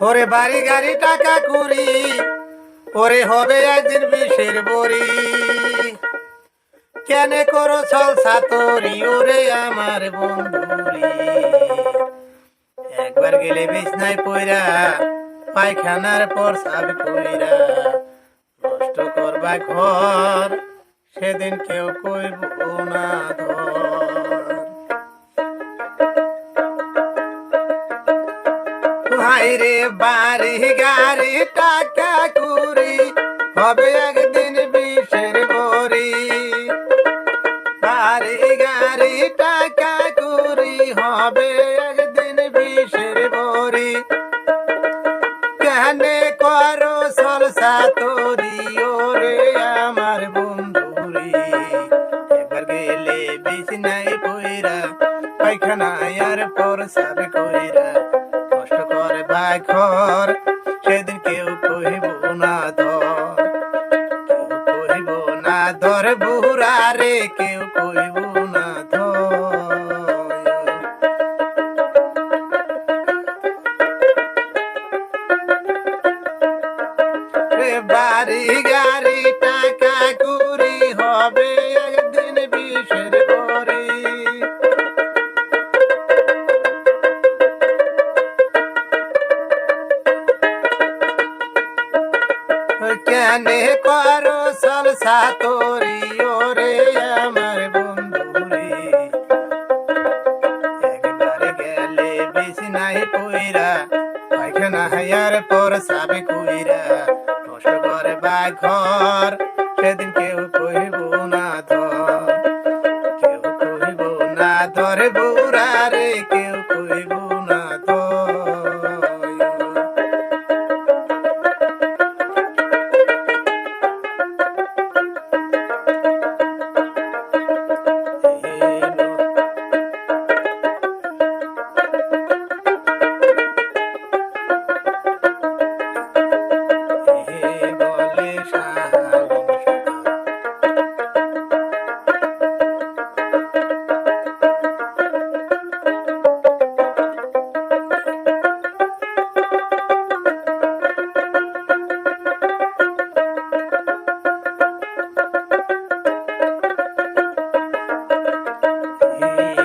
ওরে বাড়ি গাড়ি টাকা কুড়ি, ওরে হবে একদিন বিষের বড়ি। কেনে করো চল সাতরি ওরে আমার বন্ধুরি। একবার গেলে বিছনায় পইরা, পায়খানার পর সাব কইরা, নষ্ট করবা ঘর, সেদিন কেউ কইব না ধর। ভাইরে বাড়ি গাড়ি টাকা কুড়ি, হবে একদিন বিষের বড়ি। বাড়ি গাড়ি টাকা কুড়ি, হবে একদিন বিষের বড়ি। কেনে করো সলসা তরি ওরে আমার বন্ধুরি। একবার গেলে বিছনায় পইরা, পায়খানায় আর পর সাব কইরা, কষ্ট করে বাঘর, সেদিন কেউ কহিব না ধর। কেউ কহিব না ধর বুড়া রে, কেউ কহিব না ধর। বাড়ি গাড়ি টাকা কুড়ি, হবে একদিন বিষের বড়ি। কেনে করো সলসা তরি ওরে আমার বন্ধুরি। একবার গেলে বিছনায় পইরা, পায়খানা হায়ার পর সাবে কইরা, নষ্ট করে বাঘর, সেদিন কেউ কহিব না ধর। কেউ কহিব না ধর বুড়া রে, কেউ কহিব না ধর।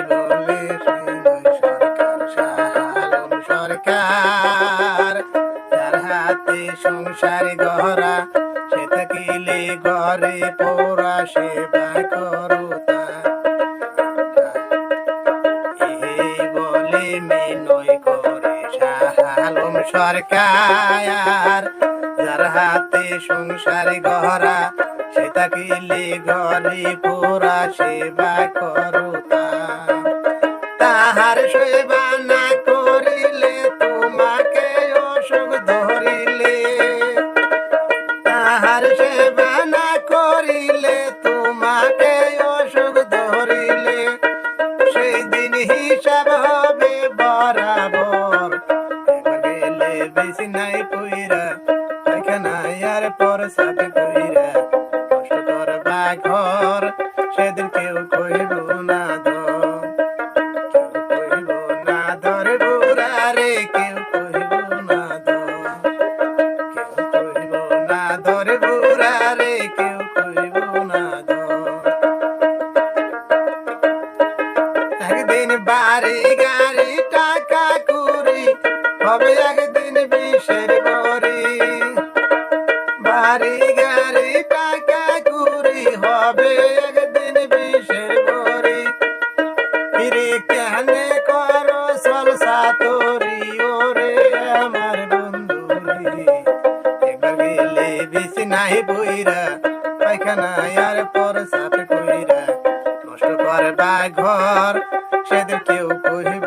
বলে শাহালম সরকার, যার হাতে সংসার গহরা, সে থাকিলে ঘরে পোড়া সেবা করো তার। এই বলে মেনয় করে শাহালম সরকার, যার হাতে সংসার গহরা, সে থাকিলে ঘরে পোড়া সেবা করো তার। তাহার সেবা না করিলে তোমাকে অসুখ ধরিলে। তাহার সেবা না করিলে তোমাকে অসুখ ধরিলে, সেই দিন হিসাব হবে বরাবর। একবার গেলে বিছনায় পইরা, পায়খানায় আর পর সাথে কইরা, কষ্ট করবা ঘর, সেদিন কেউ কহিব না ধর। কেউ কহিব না ধর বুড়া রে, কেউ কহিব না ধর। কেউ কহিব না ধর বুড়া রে, কেউ কহিব না ধর। একদিন বাড়ি গাড়ি টাকা কুড়ি, হবে একদিন বিষের বড়ি। বাড়ি গাড়ি টাকা কুড়ি, হবে একদিন বিষের বড়ি। ফিরে কেনে করো সলসা তরি ওরে আমার বন্ধুরি। একবার গেলে বিছনায় পইরা, পায়খানায় আর পর সাথে কইরা, নষ্ট করবা ঘর, সেদিন কেউ কহিব